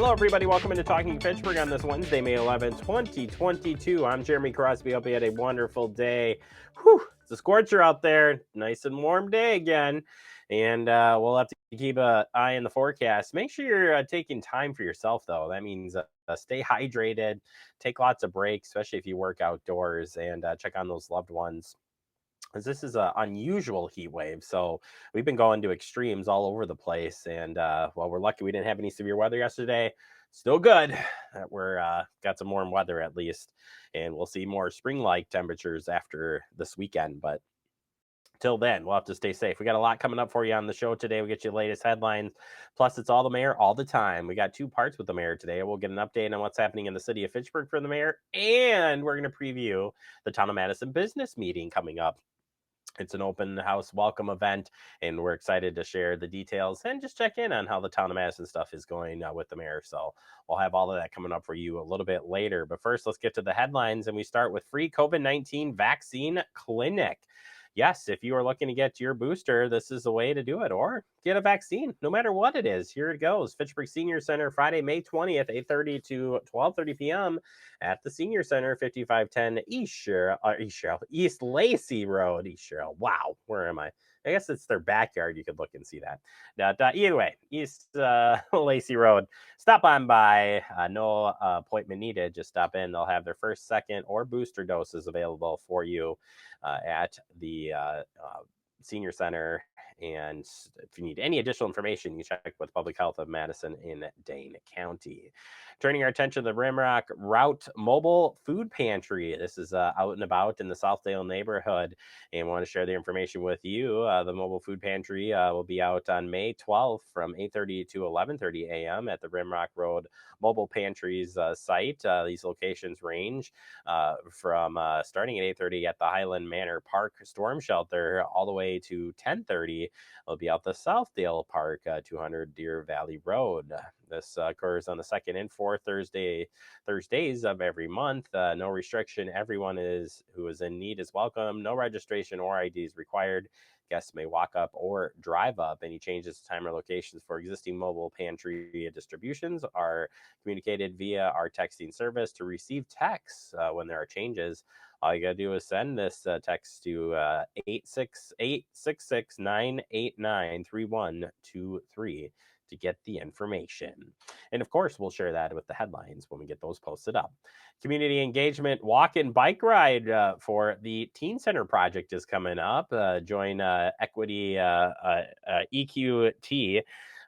Hello, everybody. Welcome into Talking Fitchburg on this Wednesday, May 11th, 2022. I'm Jeremy Crosby. Hope you had a wonderful day. Whew, it's a scorcher out there. Nice and warm day again. And we'll have to keep an eye on the forecast. Make sure you're taking time for yourself, though. That means stay hydrated, take lots of breaks, especially if you work outdoors, and check on those loved ones, as this is an unusual heat wave. So we've been going to extremes all over the place. And well, we're lucky we didn't have any severe weather yesterday. Still good that we're got some warm weather at least. And we'll see more spring-like temperatures after this weekend. But till then, we'll have to stay safe. We got a lot coming up for you on the show today. We get you the latest headlines. Plus, it's all the mayor all the time. We got two parts with the mayor today. We'll get an update on what's happening in the city of Fitchburg for the mayor. And we're going to preview the Town of Madison business meeting coming up. It's an open house welcome event, and we're excited to share the details and just check in on how the Town of Madison stuff is going with the mayor. So we'll have all of that coming up for you a little bit later. But first, let's get to the headlines, and we start with free COVID-19 vaccine clinic. Yes, if you are looking to get your booster, this is the way to do it, or get a vaccine, no matter what it is. Here it goes. Fitchburg Senior Center, Friday, May 20th, 8:30 to 12:30 p.m. at the Senior Center, 5510 East Lacey Road. East Sherrill. Wow, where am I? I guess it's their backyard. You could look and see that. Either way, East Lacey Road. Stop on by. No appointment needed. Just stop in. They'll have their first, second, or booster doses available for you at the Senior Center. And if you need any additional information, you check with Public Health of Madison in Dane County. Turning our attention to the Rimrock Route Mobile Food Pantry. This is out and about in the Southdale neighborhood, and want to share the information with you. The Mobile Food Pantry will be out on May 12th from 8:30 to 11:30 a.m. at the Rimrock Road Mobile Pantry's site. These locations range from starting at 8:30 at the Highland Manor Park Storm Shelter all the way to 10:30. It'll be out the Southdale Park, 200 Deer Valley Road. This occurs on the second and fourth Thursdays of every month. No restriction. Everyone who is in need is welcome. No registration or ID is required. Guests may walk up or drive up. Any changes to time or locations for existing mobile pantry distributions are communicated via our texting service. To receive texts when there are changes, all you got to do is send this text to 868-669-893123 to get the information. And of course, we'll share that with the headlines when we get those posted up. Community engagement walk and bike ride for the Teen Center project is coming up. Join Equity EQT.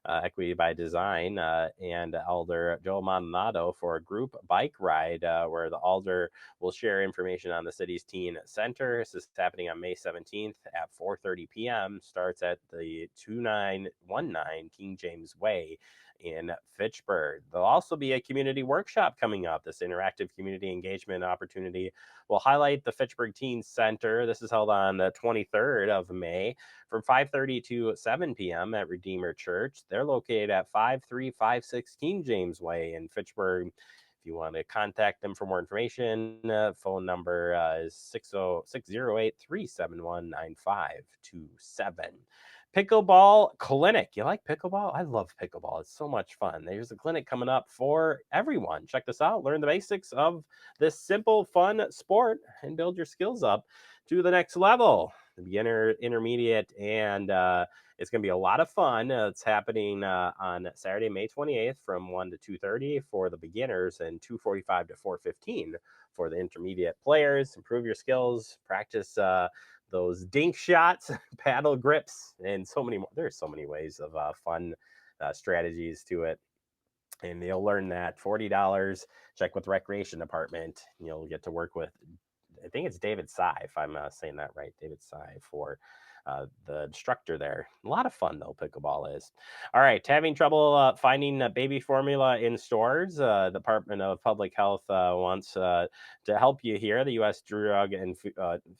Equity by Design, and Alder Joe Maldonado for a group bike ride where the Alder will share information on the city's teen center. This is happening on May 17th at 4:30 p.m. Starts at the 2919 King James Way in Fitchburg. There'll also be a community workshop coming up. This interactive community engagement opportunity will highlight the Fitchburg Teen Center. This is held on the 23rd of May from 5:30 to 7 p.m. at Redeemer Church. They're located at 5356 King James Way in Fitchburg. If you want to contact them for more information, phone number is 608-371-9527. Pickleball clinic. You like pickleball? I love pickleball. It's so much fun. There's a clinic coming up for everyone. Check this out. Learn the basics of this simple, fun sport and build your skills up to the next level. The beginner, intermediate, and it's going to be a lot of fun. It's happening on Saturday, May 28th from 1 to 2:30 for the beginners and 2:45 to 4:15 for the intermediate players. Improve your skills, practice those dink shots, paddle grips, and so many more. There's so many ways of fun strategies to it. And you'll learn that $40. Check with Recreation Department. You'll get to work with, I think it's David Sy, if I'm saying that right, David Sy for the instructor there. A lot of fun, though, pickleball is. All right, having trouble finding baby formula in stores? Department of Public Health wants to help you here. The U.S.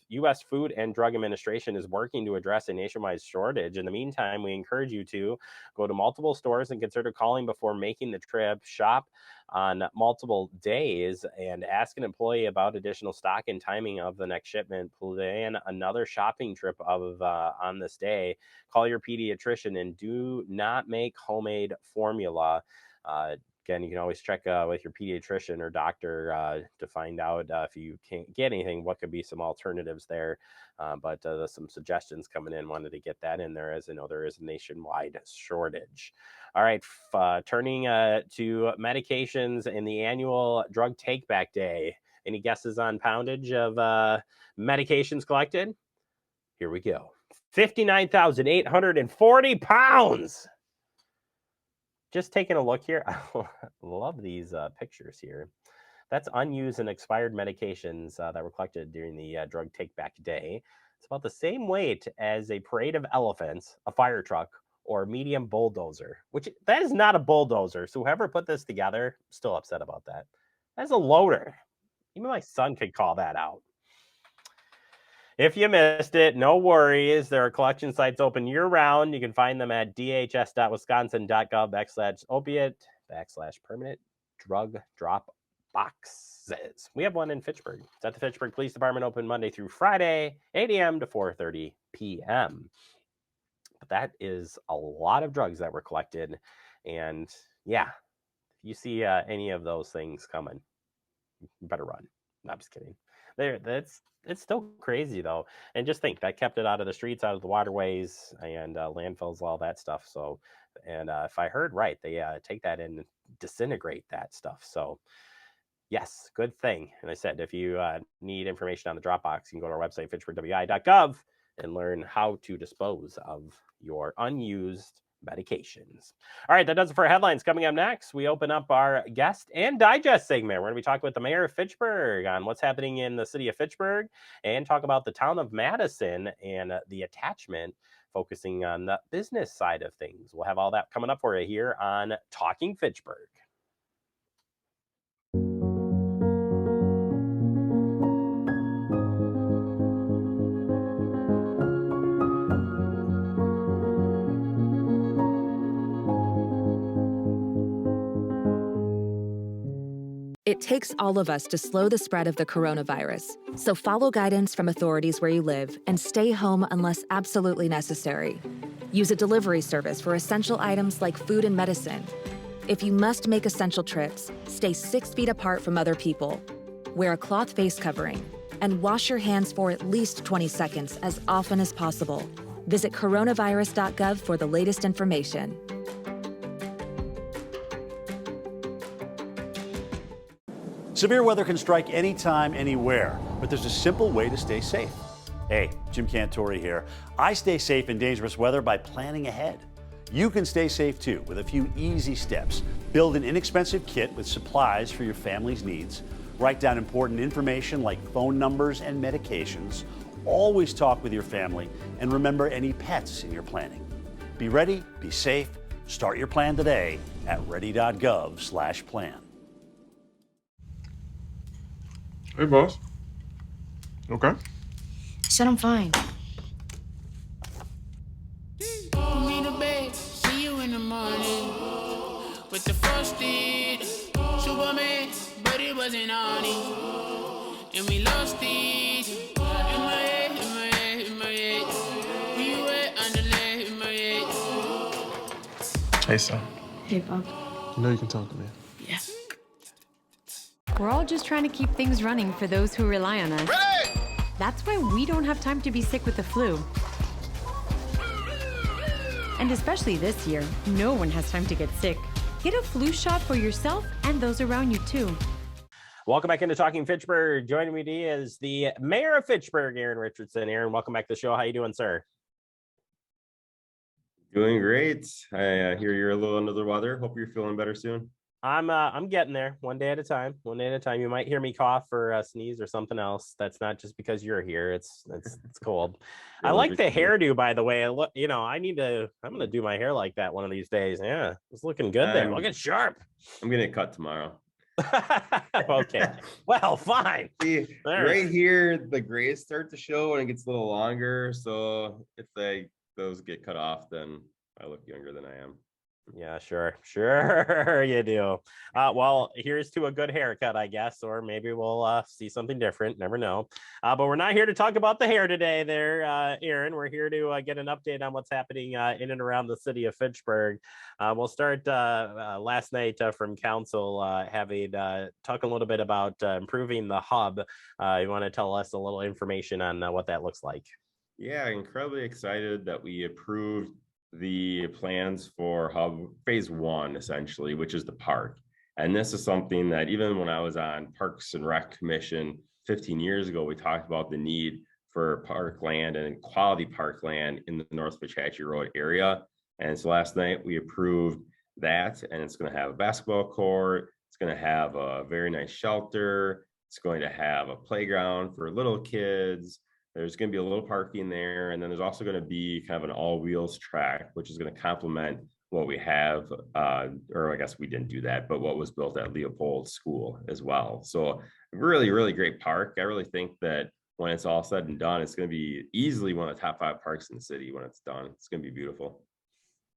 U.S. Food and Drug Administration is working to address a nationwide shortage. In the meantime, we encourage you to go to multiple stores and consider calling before making the trip. Shop on multiple days and ask an employee about additional stock and timing of the next shipment. Plan another shopping trip on this day. Call your pediatrician and do not make homemade formula. again, you can always check with your pediatrician or doctor to find out if you can't get anything, what could be some alternatives there. But there's some suggestions coming in. Wanted to get that in there, as I know there is a nationwide shortage. All right, turning to medications and the annual drug take back day. Any guesses on poundage of medications collected? Here we go. 59,840 pounds. Just taking a look here. I love these pictures here. That's unused and expired medications that were collected during the drug take back day. It's about the same weight as a parade of elephants, a fire truck, or a medium bulldozer, which that is not a bulldozer. So whoever put this together, I'm still upset about that. That's a loader. Even my son could call that out. If you missed it, no worries. There are collection sites open year-round. You can find them at dhs.wisconsin.gov/opiate/permanent drug drop boxes. We have one in Fitchburg. It's at the Fitchburg Police Department, open Monday through Friday, 8 a.m. to 4:30 p.m. But that is a lot of drugs that were collected. And yeah, if you see any of those things coming, you better run. No, I'm just kidding. It's still crazy though, and just think that kept it out of the streets, out of the waterways, and landfills, all that stuff. So, and if I heard right, they take that in and disintegrate that stuff. So, yes, good thing. And I said, if you need information on the Dropbox, you can go to our website, fitchburgwi.gov, and learn how to dispose of your unused medications. All right, that does it for headlines. Coming up next, we open up our guest and digest segment. We're going to be talking with the mayor of Fitchburg on what's happening in the city of Fitchburg, and talk about the town of Madison and the attachment, focusing on the business side of things. We'll have all that coming up for you here on Talking Fitchburg. It takes all of us to slow the spread of the coronavirus, so follow guidance from authorities where you live and stay home unless absolutely necessary. Use a delivery service for essential items like food and medicine. If you must make essential trips, stay 6 feet apart from other people. Wear a cloth face covering and wash your hands for at least 20 seconds as often as possible. Visit coronavirus.gov for the latest information. Severe weather can strike anytime, anywhere, but there's a simple way to stay safe. Hey, Jim Cantore here. I stay safe in dangerous weather by planning ahead. You can stay safe too with a few easy steps. Build an inexpensive kit with supplies for your family's needs. Write down important information like phone numbers and medications. Always talk with your family, and remember any pets in your planning. Be ready, be safe. Start your plan today at ready.gov/plan. Hey, boss. Okay. Said I'm fine. Me the bed, see you in the morning with the frosted Superman, but it wasn't on it, and we lost it. In my head, in my head, in my head. We were underlay in my head. Hey, son. Hey, Bob. You know you can talk to me. Yeah. We're all just trying to keep things running for those who rely on us. Ready! That's why we don't have time to be sick with the flu. And especially this year, no one has time to get sick. Get a flu shot for yourself and those around you too. Welcome back into Talking Fitchburg. Joining me today is the mayor of Fitchburg, Aaron Richardson. Aaron, welcome back to the show. How you doing, sir? Doing great. I hear you're a little under the weather. Hope you're feeling better soon. I'm getting there, one day at a time. One day at a time. You might hear me cough or sneeze or something else. That's not just because you're here. It's cold. I like the hairdo, by the way. I'm gonna do my hair like that one of these days. Yeah, it's looking good there. Looking sharp. I'm gonna cut tomorrow. Okay. Well, fine. See, right here, the grays start to show and it gets a little longer. So if those get cut off, then I look younger than I am. Yeah, sure you do. Well, here's to a good haircut, I guess, or maybe we'll see something different. Never know. But we're not here to talk about the hair today, there, Aaron. We're here to get an update on what's happening in and around the city of Fitchburg. We'll start last night from council having talk a little bit about improving the hub. You want to tell us a little information on what that looks like? Yeah, incredibly excited that we approved the plans for hub phase one, essentially, which is the park. And this is something that even when I was on Parks and Rec Commission 15 years ago, we talked about the need for parkland and quality parkland in the North Fitchburg Road area. And so last night we approved that, and it's going to have a basketball court. It's going to have a very nice shelter. It's going to have a playground for little kids. There's going to be a little parking there, and then there's also going to be kind of an all-wheels track, which is going to complement what we have, or I guess we didn't do that, but what was built at Leopold School as well. So really, really great park. I really think that when it's all said and done, it's going to be easily one of the top 5 parks in the city when it's done. It's going to be beautiful.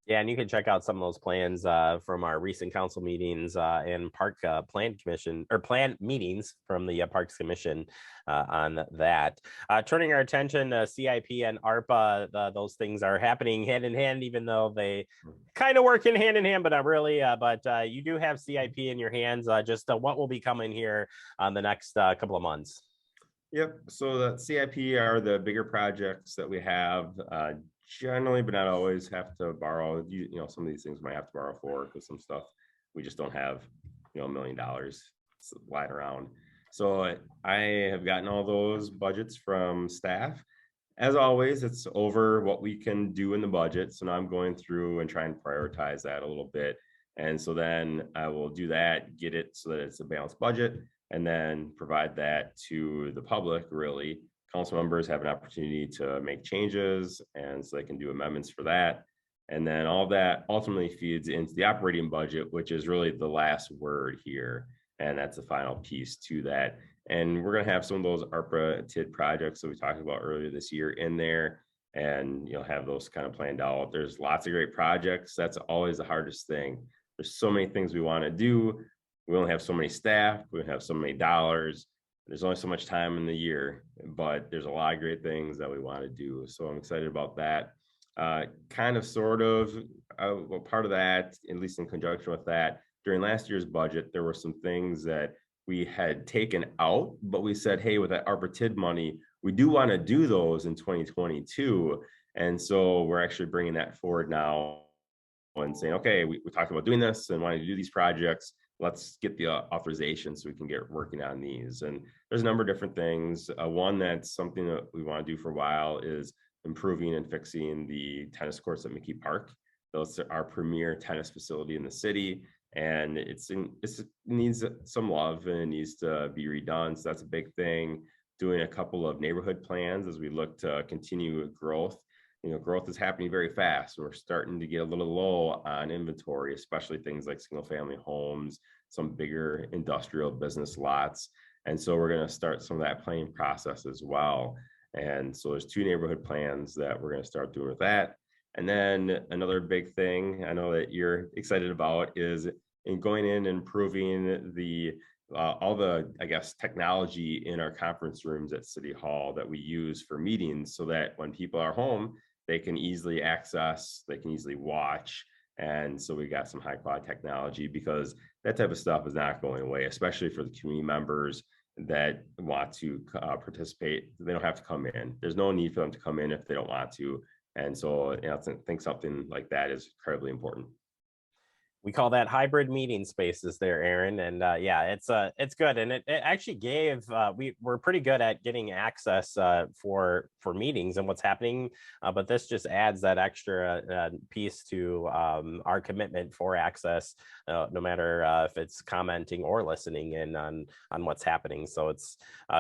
Yeah, and you can check out some of those plans from our recent council meetings and park plan commission or plan meetings from the Parks Commission on that. Turning our attention to CIP and ARPA, those things are happening hand in hand, even though they kind of work in hand in hand, but not really. But you do have CIP in your hands. Just what will be coming here on the next couple of months? Yep. So the CIP are the bigger projects that we have. Generally, but not always, have to borrow. You know, some of these things might have to borrow for, because some stuff we just don't have, $1 million lying around. So I have gotten all those budgets from staff. As always, it's over what we can do in the budget. So now I'm going through and trying to prioritize that a little bit. And so then I will do that, get it so that it's a balanced budget, and then provide that to the public, really. Council members have an opportunity to make changes, and so they can do amendments for that. And then all that ultimately feeds into the operating budget, which is really the last word here. And that's the final piece to that. And we're going to have some of those ARPA TID projects that we talked about earlier this year in there, and have those kind of planned out. There's lots of great projects. That's always the hardest thing. There's so many things we want to do. We only have so many staff. We have so many dollars. There's only so much time in the year, but there's a lot of great things that we want to do. So I'm excited about that. Kind of, sort of, well, part of that, at least in conjunction with that, during last year's budget, there were some things that we had taken out, but we said, hey, with that ARPA TID money, we do want to do those in 2022. And so we're actually bringing that forward now and saying, okay, we talked about doing this and wanting to do these projects. Let's get the authorization so we can get working on these. And there's a number of different things. One that's something that we want to do for a while is improving and fixing the tennis courts at McKee Park. Those are our premier tennis facility in the city, and it needs some love and it needs to be redone. So that's a big thing. Doing a couple of neighborhood plans as we look to continue growth. Growth is happening very fast. We're starting to get a little low on inventory, especially things like single family homes, some bigger industrial business lots. And so we're going to start some of that planning process as well. And so there's 2 neighborhood plans that we're going to start doing with that. And then another big thing I know that you're excited about is in going in and improving the all the, I guess, technology in our conference rooms at City Hall that we use for meetings, so that when people are home, they can easily access, they can easily watch. And so we got some high quality technology, because that type of stuff is not going away, especially for the community members that want to participate. They don't have to come in. There's no need for them to come in if they don't want to. And so I think something like that is incredibly important. We call that hybrid meeting spaces there, Aaron. And yeah, it's good. And it actually gave, we're pretty good at getting access for meetings and what's happening. But this just adds that extra piece to our commitment for access, no matter if it's commenting or listening in on what's happening. So it's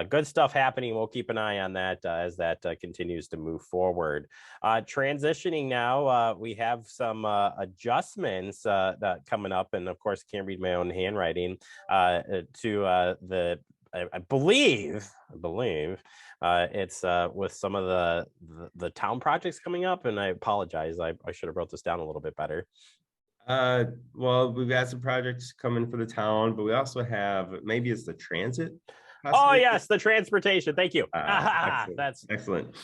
good stuff happening. We'll keep an eye on that as that continues to move forward. Transitioning now, we have some adjustments that coming up, and of course can't read my own handwriting to the I believe it's with some of the town projects coming up, and I apologize, I should have wrote this down a little bit better. Well, we've got some projects coming for the town, but we also have, maybe it's the transit. Oh, Possibly. yes, the transportation. Thank you. Excellent. That's Excellent.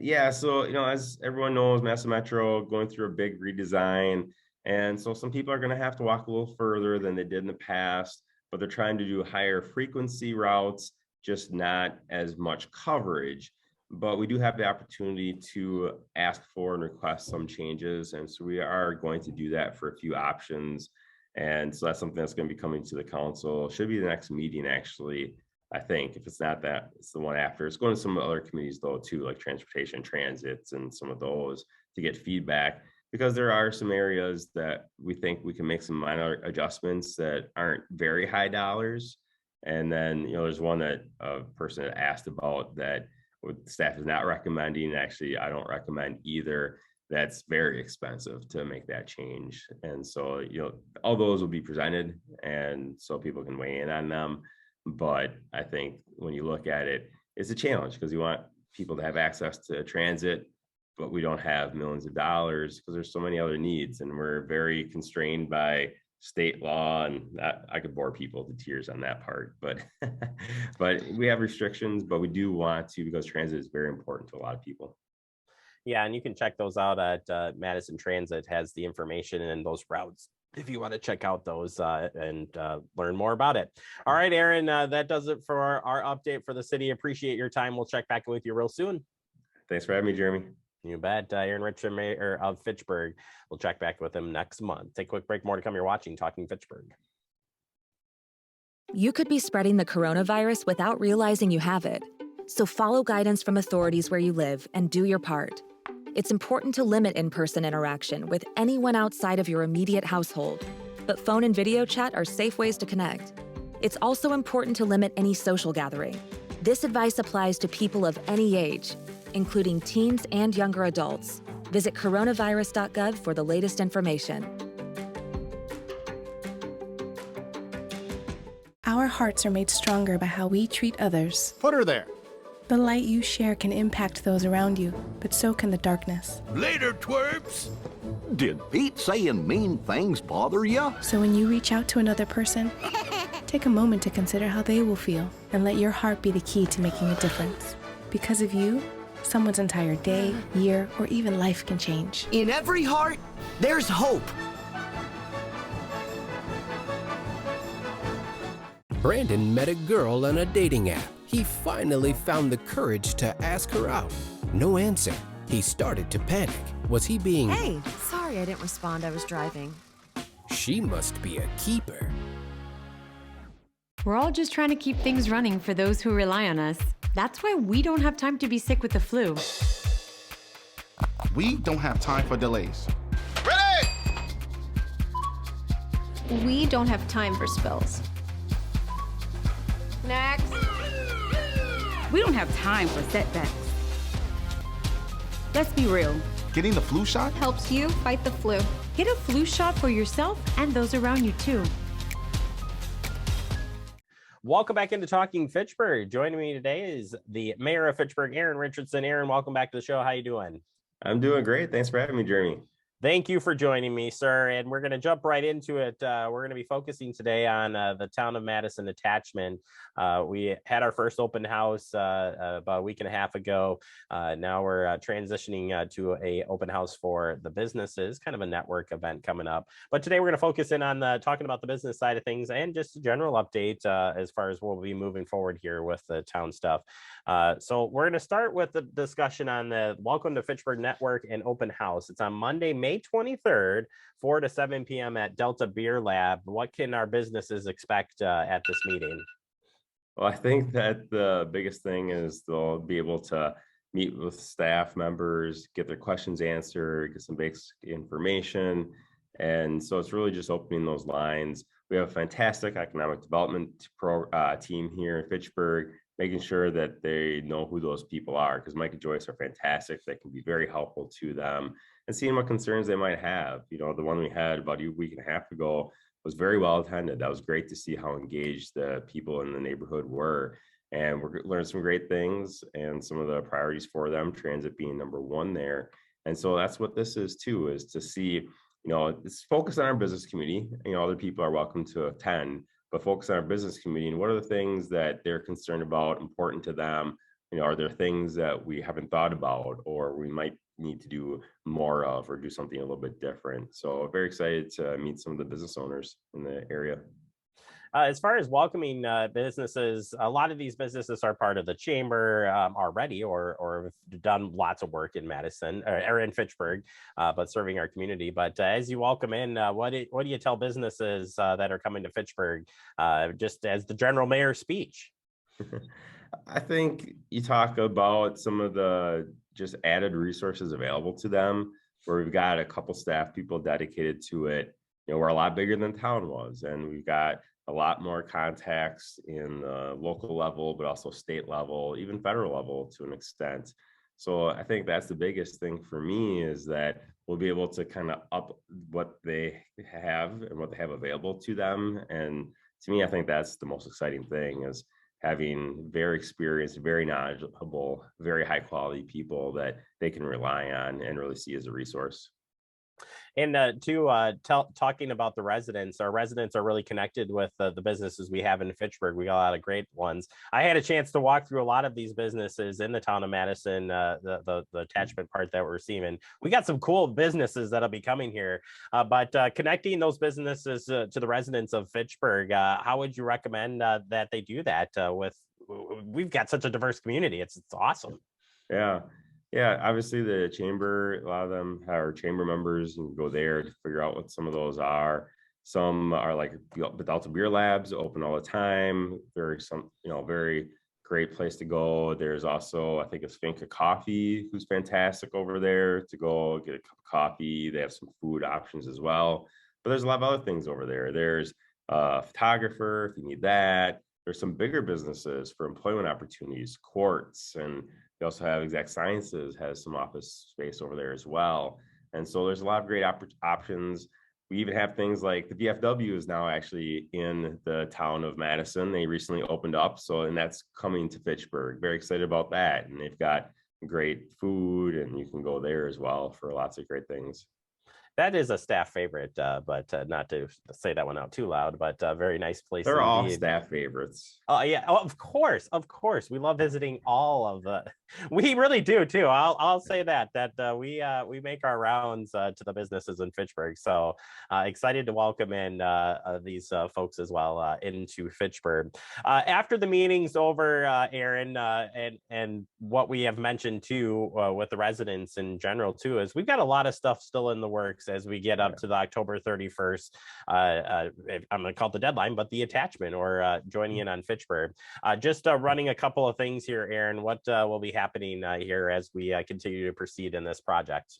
Yeah, so as everyone knows, Massa Metro going through a big redesign, and so some people are going to have to walk a little further than they did in the past, but they're trying to do higher frequency routes, just not as much coverage. But we do have the opportunity to ask for and request some changes, and so we are going to do that for a few options. And so that's something that's going to be coming to the council. Should be the next meeting, actually. I think if it's not that, it's the one after. It's going to some other committees though too, like transportation, transits, and some of those to get feedback, because there are some areas that we think we can make some minor adjustments that aren't very high dollars. And then there's one that a person had asked about that staff is not recommending. Actually, I don't recommend either. That's very expensive to make that change. And so all those will be presented, and so people can weigh in on them. But I think when you look at it, it's a challenge because you want people to have access to transit, but we don't have millions of dollars because there's so many other needs, and we're very constrained by state law. And I could bore people to tears on that part, but but we have restrictions, but we do want to, because transit is very important to a lot of people. Yeah, and you can check those out at Madison Transit has the information and those routes if you want to check out those and learn more about it. All right, Aaron, that does it for our update for the city. Appreciate your time. We'll check back with you real soon. Thanks for having me, Jeremy. You bet. Aaron Richard, mayor of Fitchburg. We'll check back with him next month. Take a quick break. More to come. You're watching Talking Fitchburg. You could be spreading the coronavirus without realizing you have it. So follow guidance from authorities where you live and do your part. It's important to limit in-person interaction with anyone outside of your immediate household, but phone and video chat are safe ways to connect. It's also important to limit any social gathering. This advice applies to people of any age, including teens and younger adults. Visit coronavirus.gov for the latest information. Our hearts are made stronger by how we treat others. Put her there. The light you share can impact those around you, but so can the darkness. Later, twerps. Did Pete saying mean things bother you? So when you reach out to another person, take a moment to consider how they will feel and let your heart be the key to making a difference. Because of you, someone's entire day, year, or even life can change. In every heart, there's hope. Brandon met a girl on a dating app. He finally found the courage to ask her out. No answer. He started to panic. Was he being... Hey, sorry I didn't respond. I was driving. She must be a keeper. We're all just trying to keep things running for those who rely on us. That's why we don't have time to be sick with the flu. We don't have time for delays. We don't have time for spills. Next. We don't have time for setbacks. Let's be real. Getting the flu shot helps you fight the flu. Get a flu shot for yourself and those around you too. Welcome back into Talking Fitchburg. Joining me today is the mayor of Fitchburg, Aaron Richardson. Aaron, welcome back to the show. How you doing? I'm doing great. Thanks for having me, Jeremy. Thank you for joining me, sir. And we're going to jump right into it. We're going to be focusing today on the town of Madison attachment. We had our first open house about a week and a half ago. Now we're transitioning to a open house for the businesses, kind of a network event coming up. But today we're going to focus in on talking about the business side of things and just a general update as far as we'll be moving forward here with the town stuff. So we're going to start with the discussion on the Welcome to Fitchburg Network and Open House. It's on Monday, May 23rd, 4 to 7 p.m. at Delta Beer Lab. What can our businesses expect at this meeting? Well, I think that the biggest thing is they'll be able to meet with staff members, get their questions answered, get some basic information. And so it's really just opening those lines. We have a fantastic economic development team here in Fitchburg, making sure that they know who those people are, because Mike and Joyce are fantastic. They can be very helpful to them and seeing what concerns they might have. You know, the one we had about a week and a half ago was very well attended. That was great to see how engaged the people in the neighborhood were. And we're learning some great things and some of the priorities for them, transit being number one there. And so that's what this is too, is to see it's focused on our business community. Other people are welcome to attend, but focus on our business community and what are the things that they're concerned about, important to them. Are there things that we haven't thought about or we might need to do more of or do something a little bit different? So very excited to meet some of the business owners in the area. As far as welcoming businesses, a lot of these businesses are part of the chamber already, or have done lots of work in Madison or in Fitchburg, but serving our community. But as you welcome in, what do you tell businesses that are coming to Fitchburg, just as the general mayor's speech? I think you talk about some of the just added resources available to them, where we've got a couple staff people dedicated to it. We're a lot bigger than town was, and we've got a lot more contacts in the local level, but also state level, even federal level to an extent. So I think that's the biggest thing for me is that we'll be able to kind of up what they have and what they have available to them. And to me, I think that's the most exciting thing is having very experienced, very knowledgeable, very high quality people that they can rely on and really see as a resource. And talking about the residents, our residents are really connected with the businesses we have in Fitchburg. We got a lot of great ones. I had a chance to walk through a lot of these businesses in the town of Madison, the attachment part that we're receiving. We got some cool businesses that'll be coming here, but connecting those businesses to the residents of Fitchburg, how would you recommend that they do that we've got such a diverse community. It's awesome. Yeah, obviously the chamber, a lot of them are chamber members and go there to figure out what some of those are. Some are like the Delta Beer Labs, open all the time. There's very great place to go. There's also, I think it's Finca Coffee, who's fantastic over there to go get a cup of coffee. They have some food options as well. But there's a lot of other things over there. There's a photographer if you need that. There's some bigger businesses for employment opportunities, Quartz, and we also have Exact Sciences has some office space over there as well. And so there's a lot of great options. We even have things like the VFW is now actually in the town of Madison. They recently opened up. And that's coming to Fitchburg. Very excited about that. And they've got great food and you can go there as well for lots of great things. That is a staff favorite, but not to say that one out too loud, but very nice place. They're all staff favorites. Oh yeah, of course. We love visiting all of the. We really do too. I'll say that we make our rounds to the businesses in Fitchburg. So excited to welcome in these folks as well into Fitchburg. After the meeting's over, Aaron, and what we have mentioned too with the residents in general too is we've got a lot of stuff still in the works as we get up to the October 31st. I'm going to call it the deadline, but the attachment or joining in on Fitchburg. Just running a couple of things here, Aaron. What will be happening here as we continue to proceed in this project?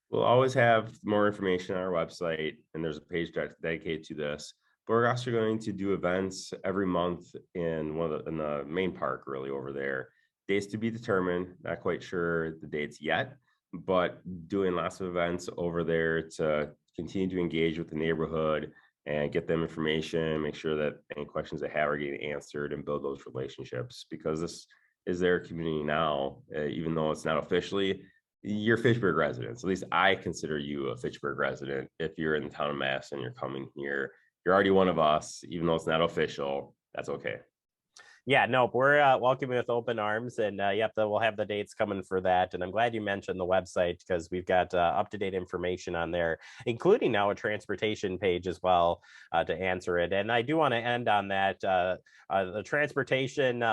We'll always have more information on our website, and there's a page dedicated to this. But we're also going to do events every month in the main park, really over there. Dates to be determined. Not quite sure the dates yet, but doing lots of events over there to continue to engage with the neighborhood and get them information, make sure that any questions they have are getting answered and build those relationships, because this is their community now, even though it's not officially. You're Fitchburg residents. At least I consider you a Fitchburg resident. If you're in the town of Madison, you're coming here, you're already one of us, even though it's not official. That's okay. Yeah, no, we're welcoming with open arms, and we'll have the dates coming for that. And I'm glad you mentioned the website because we've got up-to-date information on there, including now a transportation page as well to answer it. And I do want to end on that. The transportation,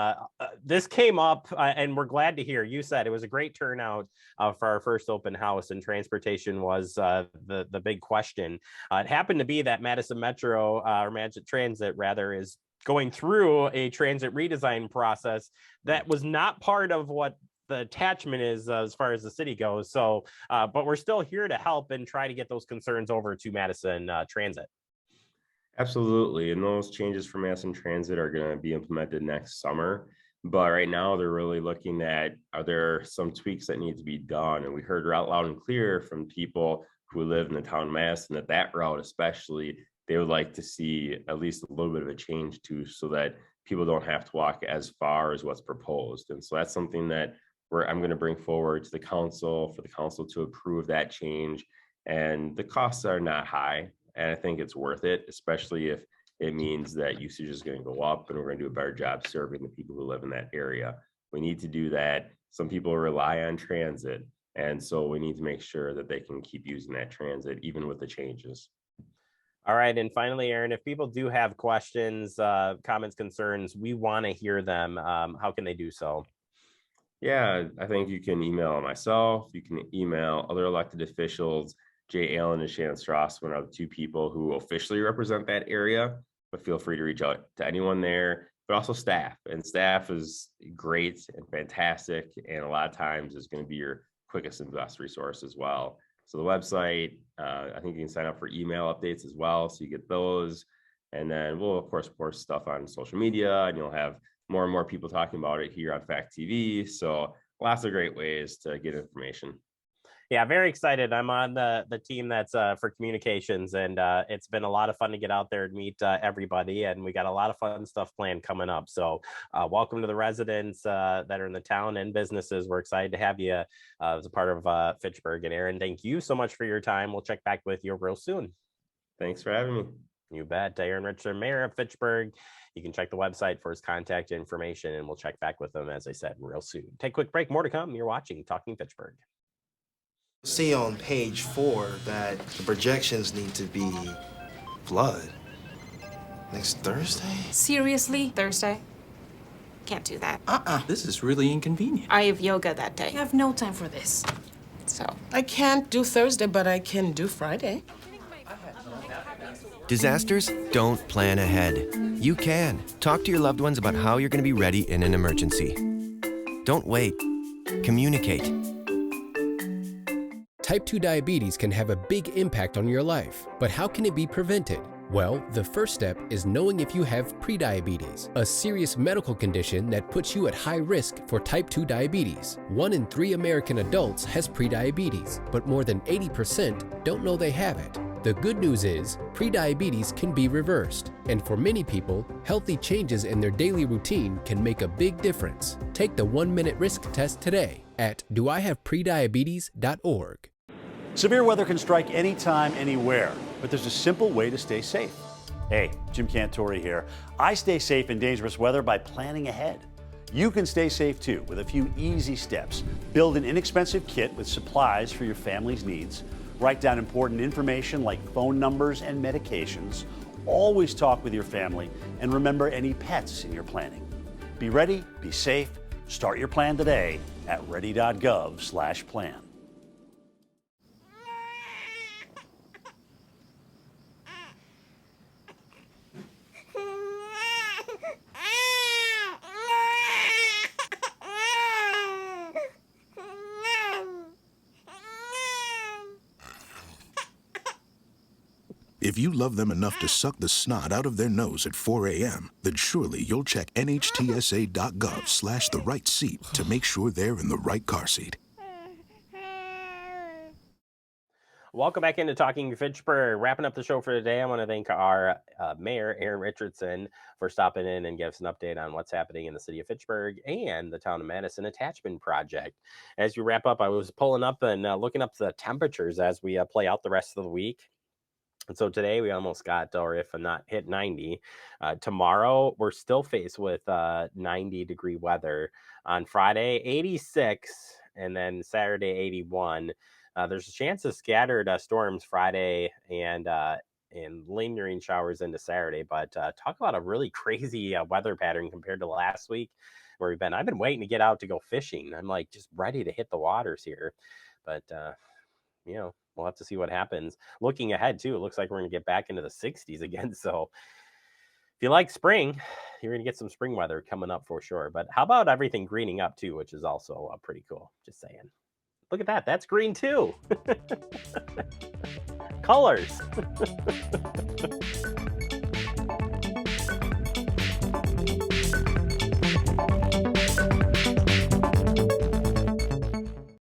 this came up, and we're glad to hear. You said it was a great turnout for our first open house, and transportation was the big question. It happened to be that Madison Metro, or Madison Transit rather, is going through a transit redesign process that was not part of what the attachment is as far as the city goes. So, but we're still here to help and try to get those concerns over to Madison Transit. Absolutely. And those changes for Madison Transit are going to be implemented next summer. But right now they're really looking at, are there some tweaks that need to be done? And we heard loud and clear from people who live in the town of Madison that route especially, they would like to see at least a little bit of a change to, so that people don't have to walk as far as what's proposed. And so that's something that I'm going to bring forward to the council for the council to approve that change. and the costs are not high. And I think it's worth it, especially if it means that usage is going to go up and we're going to do a better job serving the people who live in that area. We need to do that. Some people rely on transit, and so we need to make sure that they can keep using that transit even with the changes. All right. And finally, Aaron, if people do have questions, comments, concerns, we want to hear them. How can they do so? Yeah, I think you can email myself. You can email other elected officials. Jay Allen and Shannon Strassman are the two people who officially represent that area, but feel free to reach out to anyone there, but also staff. And staff is great and fantastic, and a lot of times is going to be your quickest and best resource as well. So the website, I think you can sign up for email updates as well, so you get those. And then we'll, of course, post stuff on social media, and you'll have more and more people talking about it here on Fact TV. So lots of great ways to get information. Yeah, very excited. I'm on the team that's for communications, and it's been a lot of fun to get out there and meet everybody, and we got a lot of fun stuff planned coming up. So welcome to the residents that are in the town and businesses. We're excited to have you as a part of Fitchburg. And Aaron, thank you so much for your time. We'll check back with you real soon. Thanks for having me. You bet. Aaron Richardson, Mayor of Fitchburg. You can check the website for his contact information, and we'll check back with him, as I said, real soon. Take a quick break. More to come. You're watching Talking Fitchburg. See on page 4 that the projections need to be flood next Thursday. Seriously? Thursday? Can't do that. This is really inconvenient. I have yoga that day. I have no time for this. So. I can't do Thursday, but I can do Friday. Disasters don't plan ahead. You can. Talk to your loved ones about how you're going to be ready in an emergency. Don't wait. Communicate. Type 2 diabetes can have a big impact on your life, but how can it be prevented? Well, the first step is knowing if you have prediabetes, a serious medical condition that puts you at high risk for type 2 diabetes. 1 in 3 American adults has prediabetes, but more than 80% don't know they have it. The good news is, prediabetes can be reversed, and for many people, healthy changes in their daily routine can make a big difference. Take the 1-minute risk test today at doihaveprediabetes.org. Severe weather can strike anytime, anywhere, but there's a simple way to stay safe. Hey, Jim Cantore here. I stay safe in dangerous weather by planning ahead. You can stay safe too with a few easy steps. Build an inexpensive kit with supplies for your family's needs. Write down important information like phone numbers and medications. Always talk with your family, and remember any pets in your planning. Be ready, be safe. Start your plan today at ready.gov/plan. If you love them enough to suck the snot out of their nose at 4 a.m., then surely you'll check nhtsa.gov/the right seat to make sure they're in the right car seat. Welcome back into Talking Fitchburg. Wrapping up the show for today, I want to thank our Mayor, Aaron Richardson, for stopping in and give us an update on what's happening in the city of Fitchburg and the Town of Madison Attachment Project. As we wrap up, I was pulling up and looking up the temperatures as we play out the rest of the week. And so today we almost got, or if not hit 90. Tomorrow we're still faced with 90-degree weather. On Friday, 86, and then Saturday, 81. There's a chance of scattered storms Friday and lingering showers into Saturday. But talk about a really crazy weather pattern compared to last week where we've been. I've been waiting to get out to go fishing. I'm like just ready to hit the waters here. But, we'll have to see what happens. Looking ahead, too, it looks like we're going to get back into the 60s again. So if you like spring, you're going to get some spring weather coming up for sure. But how about everything greening up, too, which is also pretty cool. Just saying. Look at that. That's green, too. Colors.